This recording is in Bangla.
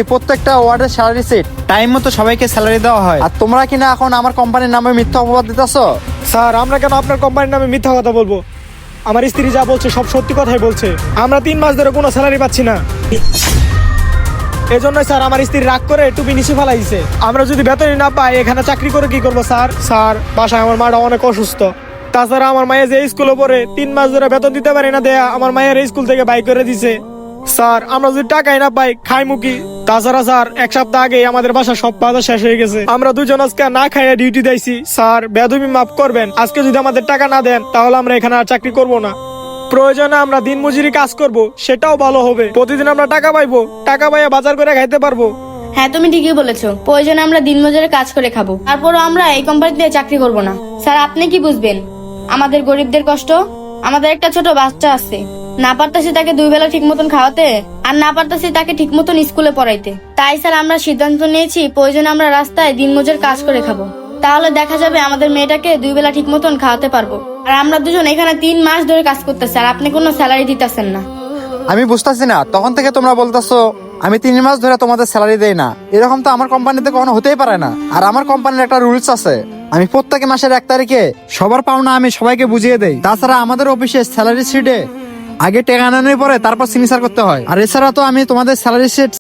প্রত্যেকটা ওয়ার্ডের স্যালারি সিট টাইম মতো সবাইকে স্যালারি দেওয়া হয়, আর তোমরা কিনা এখন আমার কোম্পানির নামে মিথ্যা অপবাদ দিতেছো। স্যার আমরা কেন আপনার কোম্পানির নামে মিথ্যা কথা বলবো? আমার স্ত্রী যা বলছে সব সত্যি কথাই বলছে। আমরা 3 মাস ধরে কোনো স্যালারি পাচ্ছি না। এজন্যই স্যার আমার স্ত্রী রাগ করে টুপি নিচে ফেলাইছে। আমরা যদি বেতনই না পাই এখানে চাকরি করে কি করবো স্যার? স্যার বাসায় আমার মাটা অনেক অসুস্থ। তাছাড়া আমার মায়ের যে স্কুলে পড়ে 3 মাস ধরে বেতন দিতে পারি না দেয়া আমার মায়ের স্কুল থেকে বাইক করে দিছে। স্যার আমরা যদি টাকাই না পাই খাই মুখি। তাছাড়া স্যার 1 সপ্তাহ আগে আমাদের বাসা সব বাজার শেষ হয়ে গেছে। আমরা দুজন আজকে না খাইয়া ডিউটি দিয়েছি। স্যার বেদবি মাফ করবেন, আজকে যদি আমাদের টাকা না দেন তাহলে আমরা এখানে আর চাকরি করব না। প্রয়োজনে আমরা দিন মজুরি কাজ করব, সেটাও ভালো হবে। প্রতিদিন আমরা টাকা পাইবো, টাকা পাইয়া বাজার করে খাইতে পারবো। হ্যাঁ তুমি ঠিকই বলেছো, প্রয়োজনে আমরা দিনমজুরে কাজ করে খাবো, তারপরও আমরা এই কোম্পানিতে চাকরি করব না। স্যার আপনি কি বুঝবেন আমাদের গরিবদের কষ্ট? আমাদের একটা ছোট বাচ্চা আছে, না পারতাছি তাকে 2 বেলা ঠিক মতন খাওয়াতে, আর না পারতাছি তাকে ঠিক মতন স্কুলে পড়াইতে। তাই স্যার আমরা সিদ্ধান্ত নিয়েছি প্রয়োজনে আমরা রাস্তায় দিনমজুর কাজ করে খাবো, তাহলে দেখা যাবে আমাদের মেয়েটাকে 2 বেলা ঠিক মতন খাওয়াতে পারবো। আর আমরা দুজন এখানে 3 মাস ধরে কাজ করতেছি, আর আপনি কোনো স্যালারি দিতেছেন না। আমি বুঝতেছি না, তখন থেকে তোমরা বলতেছো আমি 3 মাস ধরে তোমাদের স্যালারি দেই না। এরকম তো আমার কোম্পানিতে কখনো হতেই পারে না। আর আমার কোম্পানির একটা রুলস আছে, আমি প্রত্যেক মাসের 1 তারিখে সবার পাওনা আমি সবাইকে বুঝিয়ে দেই। তাছাড়া আমাদের অফিসে স্যালারি শিটে আগে টাকা আনানোর পরে তারপর সিগনেচার করতে হয়। আর এছাড়া তো আমি তোমাদের স্যালারি শিট